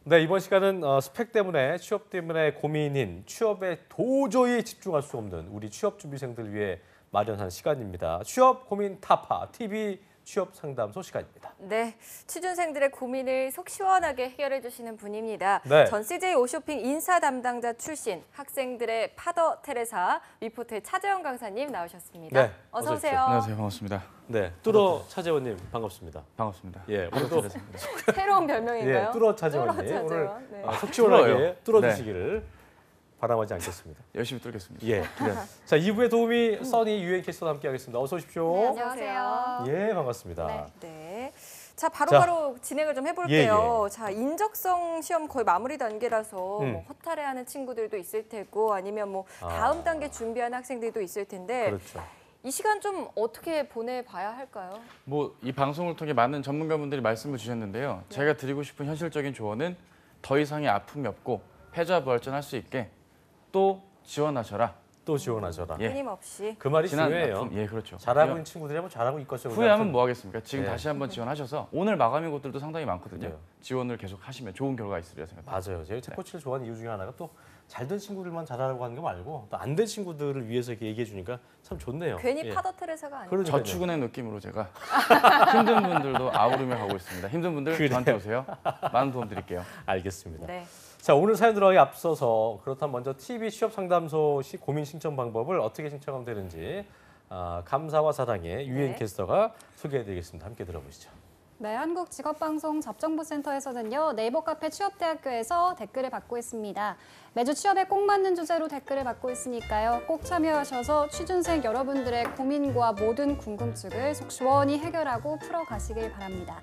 네, 이번 시간은 스펙 때문에 취업 때문에 고민인 취업에 도저히 집중할 수 없는 우리 취업 준비생들 위해 마련한 시간입니다. 취업 고민 타파 TV 취업 상담소 시간입니다. 네, 취준생들의 고민을 속 시원하게 해결해 주시는 분입니다. 네. 전 CJ 오쇼핑 인사 담당자 출신 학생들의 파더 테레사 위포트의 차재원 강사님 나오셨습니다. 네, 어서 오세요. 안녕하세요. 반갑습니다. 네, 뚜러 차재원님 반갑습니다. 반갑습니다. 예, 오늘도 새로운 별명인가요? 예, 뚜러 차재원님 뚜러 차재원. 오늘 네. 속 시원하게 뚫어요. 뚫어주시기를 바람하지 않겠습니다. 열심히 뚫겠습니다. 예. 자, 2부의 도우미 써니 유엔 캐스터와 함께하겠습니다. 어서 오십시오. 네, 안녕하세요. 예, 반갑습니다. 네, 네. 자, 바로바로 진행을 좀 해볼게요. 예. 자, 인적성 시험 거의 마무리 단계라서 뭐 허탈해하는 친구들도 있을 테고 아니면 뭐 다음 단계 준비하는 학생들도 있을 텐데 그렇죠. 이 시간 좀 어떻게 보내봐야 할까요? 뭐 이 방송을 통해 많은 전문가분들이 말씀을 주셨는데요. 제가 드리고 싶은 현실적인 조언은 더 이상의 아픔이 없고 패자부활전할 수 있게 또 지원하셔라. 또 지원하셔라. 예. 끊임없이. 그 말이 지난 중요해요. 아픔. 예, 그렇죠. 잘하고 있는 친구들이면 잘하고 있겠죠. 후회하면 뭐 하겠습니까? 지금 예. 다시 한번 지원하셔서 오늘 마감인 곳들도 상당히 많거든요. 네. 지원을 계속 하시면 좋은 결과 있으리라 생각합니다. 맞아요. 제가 책코치를 좋아하는 이유 중에 하나가 또 잘된 친구들만 잘하라고 하는 게 말고 또 안 된 친구들을 위해서 이렇게 얘기해 주니까 참 좋네요. 괜히 예. 파더 테레사가 아니고. 그러니까요. 저축은의 느낌으로 제가 힘든 분들도 아우르며 가고 있습니다. 힘든 분들 그래요. 저한테 오세요. 많은 도움 드릴게요. 알겠습니다. 네. 자, 오늘 사연 들어가기 앞서서 그렇다면 먼저 TV 취업 상담소 고민 신청 방법을 어떻게 신청하면 되는지 감사와 사랑의 유엔 네. 캐스터가 소개해드리겠습니다. 함께 들어보시죠. 네, 한국직업방송 잡정부센터에서는요, 네이버 카페 취업대학교에서 댓글을 받고 있습니다. 매주 취업에 꼭 맞는 주제로 댓글을 받고 있으니까요. 꼭 참여하셔서 취준생 여러분들의 고민과 모든 궁금증을 속 시원히 해결하고 풀어가시길 바랍니다.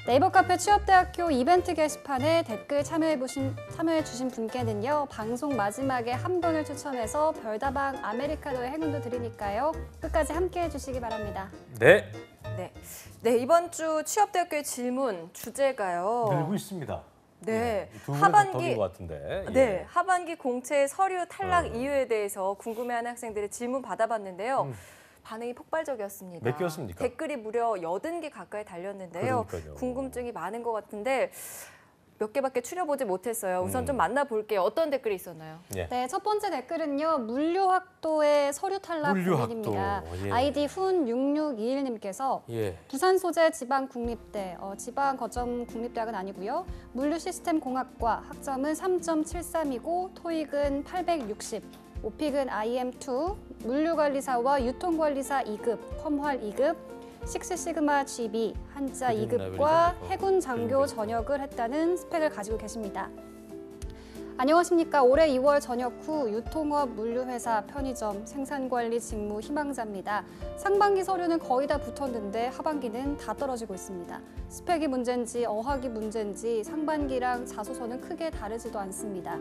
네이버 카페 취업대학교 이벤트 게시판에 댓글 참여해주신 분께는요, 방송 마지막에 한 분을 추첨해서 별다방 아메리카노의 행운도 드리니까요. 끝까지 함께해 주시기 바랍니다. 네, 네, 이번 주 취업대학교의 질문 주제가요. 늘고 있습니다. 네, 두 분은 더긴 것 같은데. 네, 예. 하반기 공채 서류 탈락 이유에 대해서 궁금해하는 학생들의 질문 받아봤는데요. 반응이 폭발적이었습니다. 몇 개였습니까? 댓글이 무려 80개 가까이 달렸는데요. 그러니까요. 궁금증이 많은 것 같은데 몇 개밖에 추려보지 못했어요. 우선 좀 만나볼게요. 어떤 댓글이 있었나요? 예. 네, 첫 번째 댓글은요, 물류학도의 서류 탈락 물류학도, 고민입니다. 예. 아이디 훈6621님께서 예. 부산 소재 지방국립대, 지방 거점 국립대학은 아니고요. 물류시스템공학과 학점은 3.73이고 토익은 860, 오픽은 IM2, 물류관리사와 유통관리사 2급, 펌활 2급, 식스시그마 GB, 한자 해군 2급과 레벨이죠. 해군 장교 전역을 했다는 스펙을 가지고 계십니다. 안녕하십니까. 올해 2월 전역 후 유통업 물류회사 편의점 생산관리 직무 희망자입니다. 상반기 서류는 거의 다 붙었는데 하반기는 다 떨어지고 있습니다. 스펙이 문제인지 어학이 문제인지 상반기랑 자소서는 크게 다르지도 않습니다.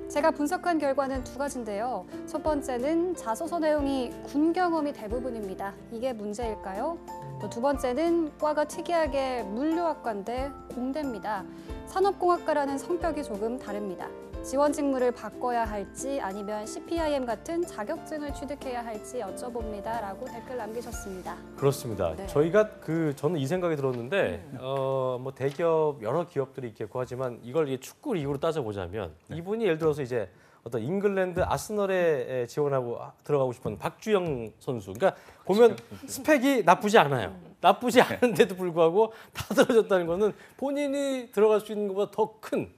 제가 분석한 결과는 두 가지인데요. 첫 번째는 자소서 내용이 군 경험이 대부분입니다. 이게 문제일까요? 또 두 번째는 과가 특이하게 물류학과인데 공대입니다. 산업공학과라는 성격이 조금 다릅니다. 지원 직무를 바꿔야 할지 아니면 CPIM 같은 자격증을 취득해야 할지 여쭤봅니다. 라고 댓글 남기셨습니다. 그렇습니다. 네. 저희가 저는 이 생각이 들었는데 뭐 대기업 여러 기업들이 있겠고 하지만 이걸 이제 축구 리그로 따져보자면 이분이 예를 들어서 이제 어떤 잉글랜드 아스널에 지원하고 들어가고 싶은 박주영 선수. 그러니까 보면 스펙이 나쁘지 않아요. 나쁘지 않은데도 불구하고 다 떨어졌다는 거는 본인이 들어갈 수 있는 것보다 더 큰,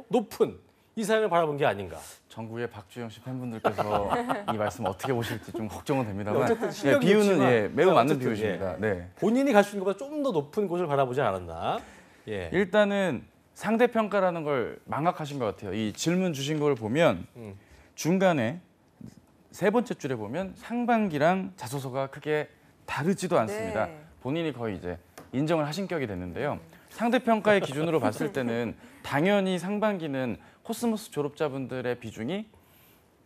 높은 이상을 바라본 게 아닌가. 전국의 박주영 씨 팬분들께서 이 말씀 어떻게 보실지 좀 걱정은 됩니다만 어쨌든 실력이 비유는 좋지만, 매우 맞는 어쨌든, 비유십니다. 네. 본인이 갈 수 있는 것보다 좀 더 높은 곳을 바라보지 않았나. 예. 일단은 상대평가라는 걸 망각하신 것 같아요. 이 질문 주신 걸 보면 중간에 세 번째 줄에 보면 상반기랑 자소서가 크게 다르지도 않습니다. 네. 본인이 거의 이제 인정을 하신 격이 됐는데요. 상대평가의 기준으로 봤을 때는 당연히 상반기는 코스모스 졸업자분들의 비중이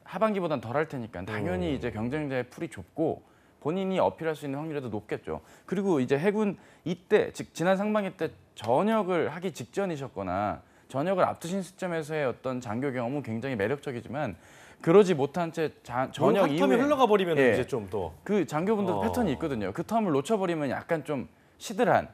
하반기보단 덜할 테니까 당연히 이제 경쟁자의 풀이 좁고 본인이 어필할 수 있는 확률이 더 높겠죠. 그리고 이제 해군 이때 즉 지난 상반기 때 전역을 하기 직전이셨거나 전역을 앞두신 시점에서의 어떤 장교 경험은 굉장히 매력적이지만 그러지 못한 채 전역 텀이 이후에 흘러가 버리면 예. 이제 좀 더 그 장교분들도 패턴이 있거든요. 그 텀을 놓쳐버리면 약간 좀 시들한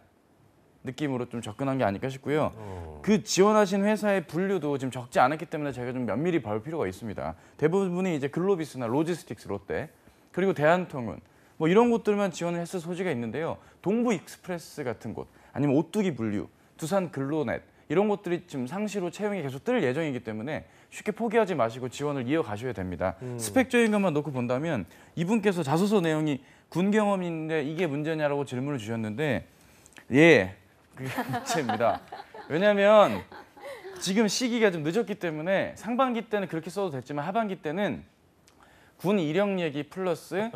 느낌으로 좀 접근한 게 아닐까 싶고요. 그 지원하신 회사의 분류도 지금 적지 않았기 때문에 제가 좀 면밀히 볼 필요가 있습니다. 대부분이 이제 글로비스나 로지스틱스, 롯데, 그리고 대한통운 뭐 이런 곳들만 지원을 했을 소지가 있는데요. 동부 익스프레스 같은 곳, 아니면 오뚜기 물류, 두산 글로넷 이런 곳들이 지금 상시로 채용이 계속 뜰 예정이기 때문에 쉽게 포기하지 마시고 지원을 이어가셔야 됩니다. 스펙적인 것만 놓고 본다면 이분께서 자소서 내용이 군 경험인데 이게 문제냐라고 질문을 주셨는데 예, 그게 문제입니다. 왜냐하면 지금 시기가 좀 늦었기 때문에 상반기 때는 그렇게 써도 됐지만 하반기 때는 군 이력 얘기 플러스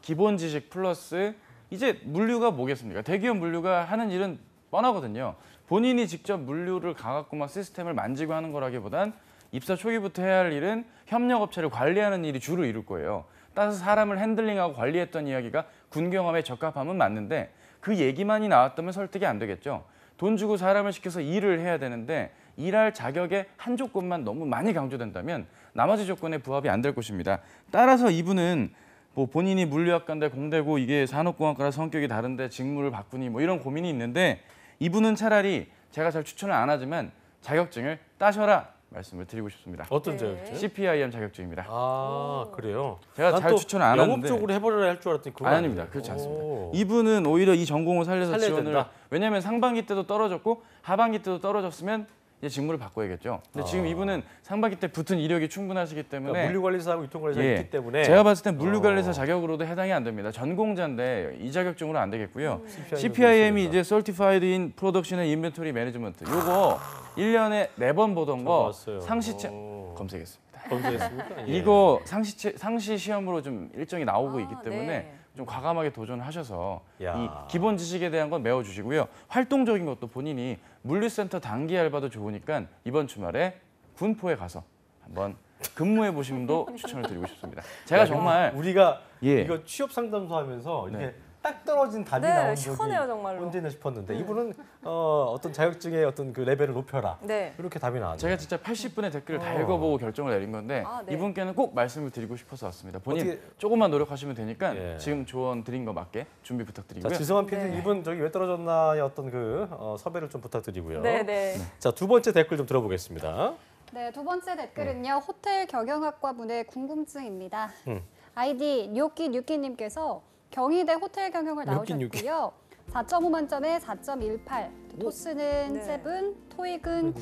기본 지식 플러스 이제 물류가 뭐겠습니까? 대기업 물류가 하는 일은 뻔하거든요. 본인이 직접 물류를 가갖고 막 시스템을 만지고 하는 거라기보단 입사 초기부터 해야 할 일은 협력업체를 관리하는 일이 주로 이룰 거예요. 따라서 사람을 핸들링하고 관리했던 이야기가 군 경험에 적합함은 맞는데 그 얘기만이 나왔다면 설득이 안 되겠죠. 돈 주고 사람을 시켜서 일을 해야 되는데 일할 자격의 한 조건만 너무 많이 강조된다면 나머지 조건에 부합이 안 될 것입니다. 따라서 이분은 뭐 본인이 물리학과인데 공대고 이게 산업공학과랑 성격이 다른데 직무를 바꾸니 뭐 이런 고민이 있는데 이분은 차라리 제가 잘 추천을 안 하지만 자격증을 따셔라 말씀을 드리고 싶습니다. 어떤 네. 자격증? CPIM 자격증입니다. 아 그래요. 제가 난 잘 또 추천을 안 영업 하는데 쪽으로 해버려야 할 줄 알았더니 그거 아닙니다. 아니에요. 그렇지 않습니다. 오. 이분은 오히려 이 전공을 살려서 살려야 지원을 된다? 왜냐하면 상반기 때도 떨어졌고 하반기 때도 떨어졌으면 이제 직무를 바꿔야겠죠. 근데 지금 이분은 상반기 때 붙은 이력이 충분하시기 때문에 그러니까 물류관리사하고 유통관리사 예. 있기 때문에 제가 봤을 땐 물류관리사 자격으로도 해당이 안 됩니다. 전공자인데 이 자격증으로 안 되겠고요. CPIM이 이제 Certified in Production and Inventory Management 요거 1년에 4번 보던 거 봤어요. 상시체 오. 검색했습니다. 검색했습니까? 예. 이거 상시 시험으로 좀 일정이 나오고 있기 때문에 네. 좀 과감하게 도전하셔서 야. 이 기본 지식에 대한 건 메워주시고요. 활동적인 것도 본인이 물류센터 단기 알바도 좋으니까 이번 주말에 군포에 가서 한번 근무해 보심도 추천을 드리고 싶습니다. 제가 야, 정말 우리가 예. 이거 취업 상담소하면서 이렇게 네. 딱 떨어진 답이 네, 나온 적이 시원해요, 정말로. 언제나 싶었는데 이분은 어떤 자격증의 어떤 그 레벨을 높여라 네. 이렇게 답이 나왔네요. 제가 진짜 80분의 댓글을 다 읽어보고 결정을 내린 건데 아, 네. 이분께는 꼭 말씀을 드리고 싶어서 왔습니다. 본인 어떻게- 조금만 노력하시면 되니까 예. 지금 조언 드린 거 맞게 준비 자, 부탁드리고요. 지성한 PD 네. 이분 저기 왜 떨어졌나의 어떤 그 섭외를 좀 부탁드리고요. 네, 네. 자, 두 번째 댓글 좀 들어보겠습니다. 네, 두 번째 댓글은요. 호텔 경영학과 분의 궁금증입니다. 음. 아이디 뉴끼님께서 경희대 호텔 경영을 뉴끼. 나오셨고요. 4.5 만점에 4.18, 토스는 네. 7, 토익은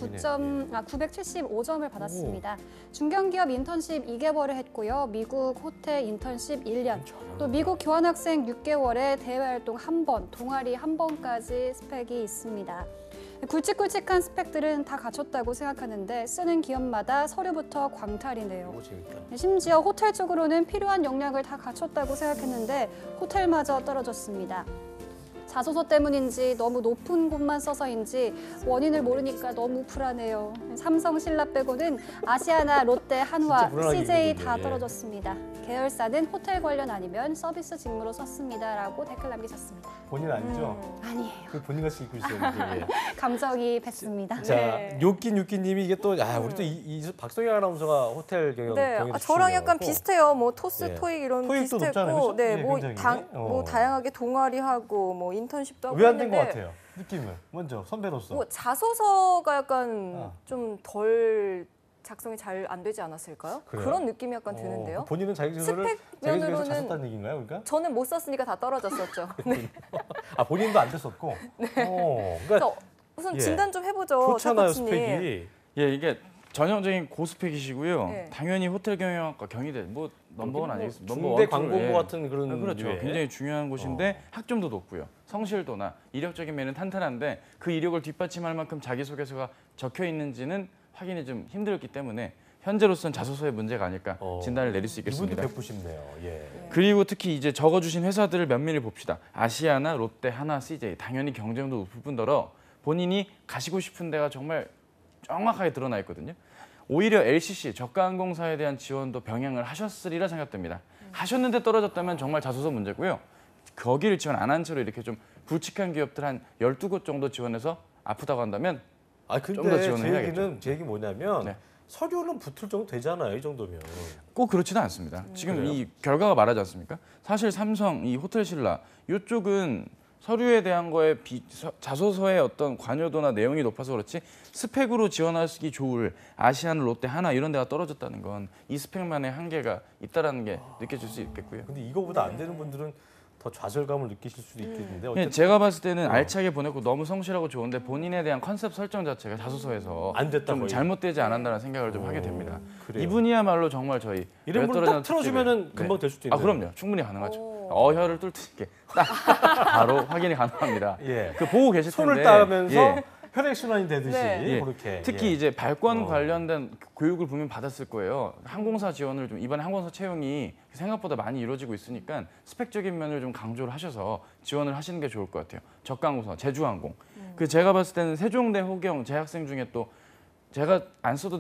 975점을 받았습니다. 중견기업 인턴십 2개월을 했고요. 미국 호텔 인턴십 1년, 또 미국 교환학생 6개월에 대외활동 1번, 동아리 1번까지 스펙이 있습니다. 굵직굵직한 스펙들은 다 갖췄다고 생각하는데 쓰는 기업마다 서류부터 광탈이네요. 오, 재밌다. 심지어 호텔 쪽으로는 필요한 역량을 다 갖췄다고 생각했는데 호텔마저 떨어졌습니다. 자소서 때문인지 너무 높은 곳만 써서인지 원인을 모르니까 너무 불안해요. 삼성, 신라 빼고는 아시아나, 롯데, 한화, 진짜 불안하게 CJ 읽는데, 다 예. 떨어졌습니다. 계열사는 호텔 관련 아니면 서비스 직무로 썼습니다라고 댓글 남기셨습니다. 본인 아니죠? 아니에요. 그 본인가 쓰고 있었는데. 감정이입했습니다. 자, 네. 요끼님이 이게 또 우리 또 이 박성희 아나운서가 호텔 경영 네, 경영에서 저랑 약간 출신이어갖고 비슷해요. 뭐 토스, 예. 토익 이런 토익도 높잖아요, 비슷했고, 그죠? 네, 예, 뭐, 굉장히. 뭐 다양하게 동아리 하고 뭐 인턴십도 하고 왜 안 된 것 했는데 같아요? 느낌을 먼저 선배로서. 뭐 자소서가 약간 어. 좀 덜 작성이 잘 안 되지 않았을까요? 그래요? 그런 느낌이 약간 드는데요. 본인은 자기소개서를 스펙 자기소개서 면으로는 잘 썼다는 얘기인가요, 그러니까? 저는 못 썼으니까 다 떨어졌었죠. 네. 아 본인도 안 됐었고. 그러니까 그래서 우선 예. 진단 좀 해보죠. 좋잖아요 차 코치님. 스펙이. 예, 이게 전형적인 고스펙이시고요. 네. 당연히 호텔 경영학과 경희대 뭐 넘버원 아니겠습니까? 중대 넘버원 광고부 예. 같은 그런. 아, 그렇죠. 류의. 굉장히 중요한 곳인데 학점도 높고요. 성실도나 이력적인 면은 탄탄한데 그 이력을 뒷받침할 만큼 자기소개서가 적혀 있는지는 확인이 좀 힘들었기 때문에 현재로서는 자소서의 문제가 아닐까 진단을 내릴 수 이분도 있겠습니다. 뵙고 싶네요. 예. 그리고 특히 이제 적어주신 회사들을 면밀히 봅시다. 아시아나, 롯데, 하나, CJ 당연히 경쟁도 높을 뿐더러 본인이 가시고 싶은 데가 정말 정확하게 드러나 있거든요. 오히려 LCC 저가항공사에 대한 지원도 병행을 하셨으리라 생각됩니다. 하셨는데 떨어졌다면 정말 자소서 문제고요. 거기를 지원 안 한 채로 이렇게 좀 굵직한 기업들 한 12곳 정도 지원해서 아프다고 한다면 아 좀더 근데 지원을 제 해야겠죠. 얘기는 제 얘기 뭐냐면 네. 서류는 붙을 정도 되잖아요, 이 정도면. 꼭 그렇지는 않습니다. 지금 그래요? 이 결과가 말하지 않습니까? 사실 삼성, 이 호텔 신라 이쪽은 서류에 대한 거에 자소서의 어떤 관여도나 내용이 높아서 그렇지 스펙으로 지원하기 좋을 아시안, 롯데, 하나 이런 데가 떨어졌다는 건 이 스펙만의 한계가 있다라는 게 느껴질 수 있겠고요. 근데 이거보다 안 되는 분들은 더 좌절감을 느끼실 수도 있겠는데 예, 어쨌든 제가 봤을 때는 알차게 보냈고 너무 성실하고 좋은데 본인에 대한 컨셉 설정 자체가 자소서에서 안 됐다 좀 거의. 잘못되지 않았다는 생각을 좀 하게 됩니다. 그래요. 이분이야말로 정말 저희 이런 분을 딱 틀어주면은 금방 될 수도 있네요. 아 그럼요, 충분히 가능하죠. 오. 어혈을 뚫게 딱 바로 확인이 가능합니다. 예. 그 보고 계실 텐데 손을 따면서 예. 혈액 순환이 되듯이 네. 예. 그렇게 특히 예. 이제 발권 관련된 교육을 분명 받았을 거예요. 항공사 지원을 좀 이번에 항공사 채용이 생각보다 많이 이루어지고 있으니까 스펙적인 면을 좀 강조를 하셔서 지원을 하시는 게 좋을 것 같아요. 저가항공사, 제주항공. 그 제가 봤을 때는 세종대 호경 재학생 중에 또 제가 안 써도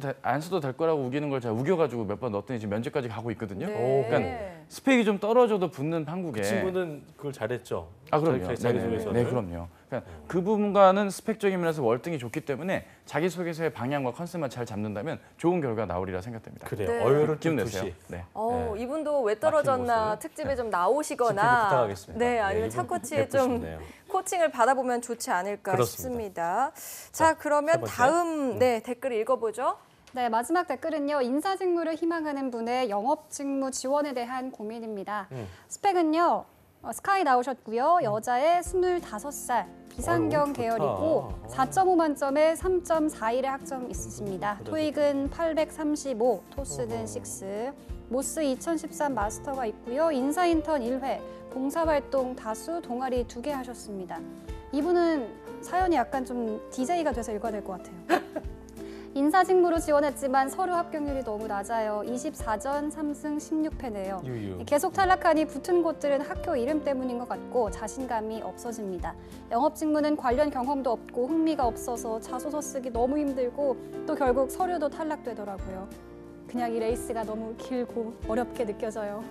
될 거라고 우기는 걸 제가 우겨가지고 몇 번 넣었더니 지금 면접까지 가고 있거든요. 네. 그러니까 스펙이 좀 떨어져도 붙는 판국에. 그 친구는 그걸 잘했죠. 아 그럼요. 자기소개서를. 네, 그럼요. 그러니까 그 부분과는 스펙적인 면에서 월등히 좋기 때문에 자기소개서의 방향과 컨셉만 잘 잡는다면 좋은 결과 나오리라 생각됩니다. 그래요. 네. 어혈을 기운 뚫듯이. 내세요. 네. 네. 이분도 왜 떨어졌나 모습. 특집에 좀 지키기 나오시거나 부탁하겠습니다. 네, 아니면 이분 차코치에 좀 예쁘시네요. 코칭을 받아보면 좋지 않을까 그렇습니다. 싶습니다. 자, 세 그러면 번째. 다음 네, 댓글 읽어보죠. 네, 마지막 댓글은요. 인사직무를 희망하는 분의 영업직무 지원에 대한 고민입니다. 스펙은요. 스카이 나오셨고요. 여자의 25살, 비상경 어이구, 좋다. 계열이고 4.5 만점에 3.41의 학점 있으십니다. 그래도 토익은 835, 토스는 6, 모스 2013 마스터가 있고요. 인사인턴 1회, 봉사활동 다수, 동아리 2개 하셨습니다. 이분은 사연이 약간 좀 DJ가 돼서 읽어야 될 것 같아요. 인사직무로 지원했지만 서류 합격률이 너무 낮아요. 24전 3승 16패네요. 유유. 계속 탈락하니 붙은 곳들은 학교 이름 때문인 것 같고 자신감이 없어집니다. 영업직무는 관련 경험도 없고 흥미가 없어서 자소서 쓰기 너무 힘들고 또 결국 서류도 탈락되더라고요. 그냥 이 레이스가 너무 길고 어렵게 느껴져요.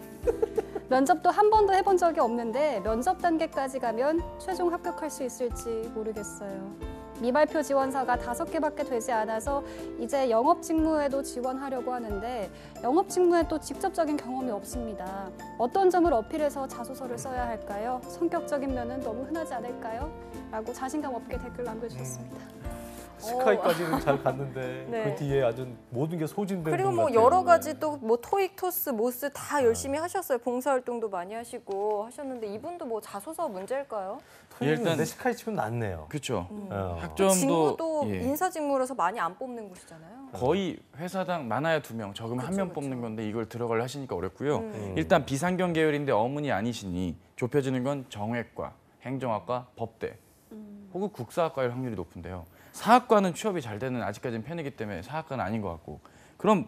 면접도 한 번도 해본 적이 없는데 면접 단계까지 가면 최종 합격할 수 있을지 모르겠어요. 미발표 지원서가 5개밖에 되지 않아서 이제 영업직무에도 지원하려고 하는데 영업직무에 또 직접적인 경험이 없습니다. 어떤 점을 어필해서 자소서를 써야 할까요? 성격적인 면은 너무 흔하지 않을까요? 라고 자신감 없게 댓글 남겨주셨습니다. 스카이까지는 잘 갔는데 네. 그 뒤에 아주 모든 게 소진된 그리고 것 뭐 같아요. 여러 가지 또 뭐 토익, 토스, 모스 다 열심히 하셨어요. 봉사활동도 많이 하시고 하셨는데 이분도 뭐 자소서 문제일까요? 일단 일단- 내 스카이 치고는 낫네요. 그렇죠. 어. 학점도 직무도 예. 인사직무라서 많이 안 뽑는 곳이잖아요. 거의 회사당 많아야 2명, 적으면 그쵸, 1명 그쵸. 뽑는 건데 이걸 들어가려 하시니까 어렵고요. 음. 일단 비상경 계열인데 어문이 아니시니 좁혀지는 건 정외과, 행정학과, 법대 혹은 국사학과일 확률이 높은데요. 사학과는 취업이 잘 되는 아직까지는 편이기 때문에 사학과는 아닌 것 같고 그럼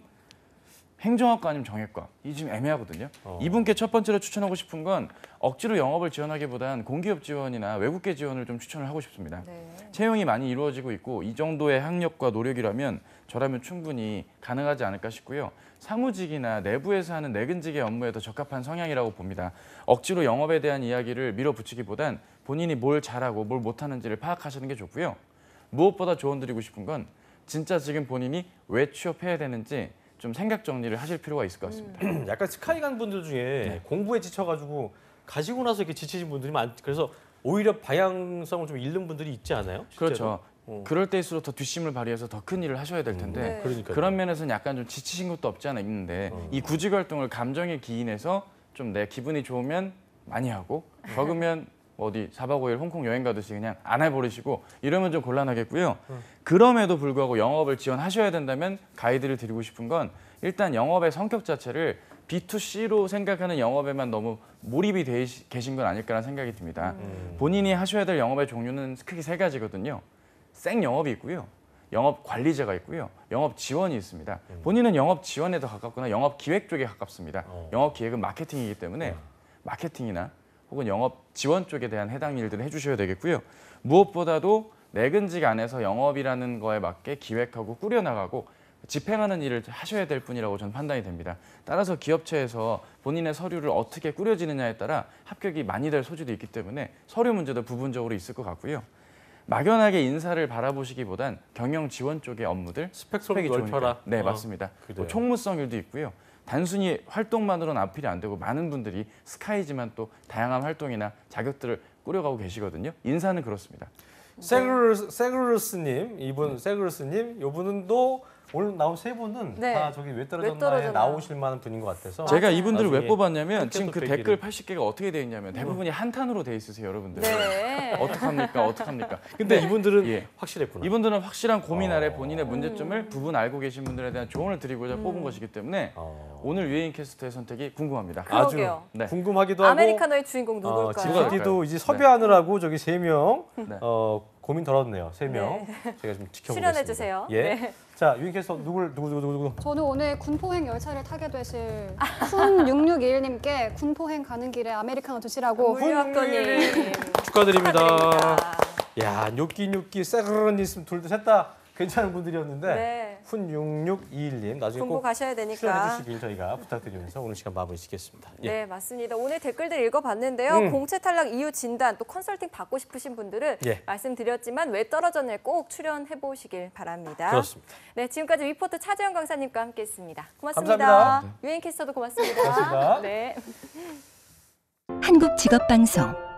행정학과 아니면 정외과 이 지금 애매하거든요. 이분께 첫 번째로 추천하고 싶은 건 억지로 영업을 지원하기보단 공기업 지원이나 외국계 지원을 좀 추천을 하고 싶습니다. 네. 채용이 많이 이루어지고 있고 이 정도의 학력과 노력이라면 저라면 충분히 가능하지 않을까 싶고요. 사무직이나 내부에서 하는 내근직의 업무에 더 적합한 성향이라고 봅니다. 억지로 영업에 대한 이야기를 밀어붙이기보단 본인이 뭘 잘하고 뭘 못하는지를 파악하시는 게 좋고요. 무엇보다 조언드리고 싶은 건 진짜 지금 본인이 왜 취업해야 되는지 좀 생각 정리를 하실 필요가 있을 것 같습니다. 약간 스카이 간 분들 중에 공부에 지쳐가지고 가지고 나서 이렇게 지치신 분들이 그래서 오히려 방향성을 좀 잃는 분들이 있지 않아요? 실제로? 그렇죠. 그럴 때일수록 더 뒷심을 발휘해서 더 큰 일을 하셔야 될 텐데 네. 그러니까요. 그런 면에서는 약간 좀 지치신 것도 없지 않아 있는데 이 구직 활동을 감정에 기인해서 좀 내 기분이 좋으면 많이 하고 적으면 어디 4박 5일 홍콩 여행 가듯이 그냥 안 해버리시고 이러면 좀 곤란하겠고요. 그럼에도 불구하고 영업을 지원하셔야 된다면 가이드를 드리고 싶은 건 일단 영업의 성격 자체를 B2C로 생각하는 영업에만 너무 몰입이 돼 계신 건 아닐까라는 생각이 듭니다. 본인이 하셔야 될 영업의 종류는 크게 3가지거든요. 생 영업이 있고요. 영업 관리자가 있고요. 영업 지원이 있습니다. 본인은 영업 지원에 더 가깝거나 영업 기획 쪽에 가깝습니다. 영업 기획은 마케팅이기 때문에 마케팅이나 혹은 영업 지원 쪽에 대한 해당 일들을 해주셔야 되겠고요. 무엇보다도 내근직 안에서 영업이라는 거에 맞게 기획하고 꾸려나가고 집행하는 일을 하셔야 될 분이라고 저는 판단이 됩니다. 따라서 기업체에서 본인의 서류를 어떻게 꾸려지느냐에 따라 합격이 많이 될 소지도 있기 때문에 서류 문제도 부분적으로 있을 것 같고요. 막연하게 인사를 바라보시기보단 경영 지원 쪽의 업무들 스펙트럼을 스펙이 좋으니까. 넓혀라. 네, 맞습니다. 또 그래요. 총무성 일도 있고요. 단순히 활동만으로는 앞필이 안 되고 많은 분들이 스카이지만 또 다양한 활동이나 자격들을 꾸려가고 계시거든요. 인사는 그렇습니다. 세그루스님, 이분 세그루스님, 이분은 또 오늘 나온 세 분은 네. 다 저기 왜 왜 떨어졌나에 떨어졌나. 나오실 만한 분인 것 같아서 제가 이분들을 왜 나중에 뽑았냐면 지금 그 팬케이크 댓글 빼기를. 80개가 어떻게 되어 있냐면 대부분이 한탄으로 돼 있으세요, 여러분들. 네. 어떡합니까? 근데 이분들은 예. 확실했구나. 이분들은 확실한 고민 아래 본인의 문제점을 부분 알고 계신 분들에 대한 조언을 드리고자 뽑은 것이기 때문에 오늘 유해인 캐스터의 선택이 궁금합니다. 아주 그러게요. 네. 궁금하기도 하고 아메리카노의 주인공 누굴까요? GPD도 이제 섭외하느라고 저기 3명 고민 덜었네요. 3명 제가 좀 지켜보겠습니다. 출연해 주세요. 예. 네. 자, 유인 캐스터 누구? 저는 오늘 군포행 열차를 타게 되실 훈661님께 군포행 가는 길에 아메리카노 드시라고 물류학도님 축하드립니다. 축하드립니다. 야, 뇨끼 세그르님 둘 셋 다 괜찮은 분들이었는데 네. 훈6621님 나중에 군부 꼭 가셔야 되니까. 출연해 주시길 저희가 부탁드리면서 오늘 시간 마무리 짓겠습니다. 예. 네, 맞습니다. 오늘 댓글들 읽어봤는데요. 공채 탈락 이유 진단, 또 컨설팅 받고 싶으신 분들은 예. 말씀드렸지만 왜 떨어졌나에 꼭 출연해 보시길 바랍니다. 그렇습니다. 네, 지금까지 위포트 차재영 강사님과 함께했습니다. 고맙습니다. 감사합니다. 유엔 캐스터도 고맙습니다. 고맙습니다. 네. 한국직업방송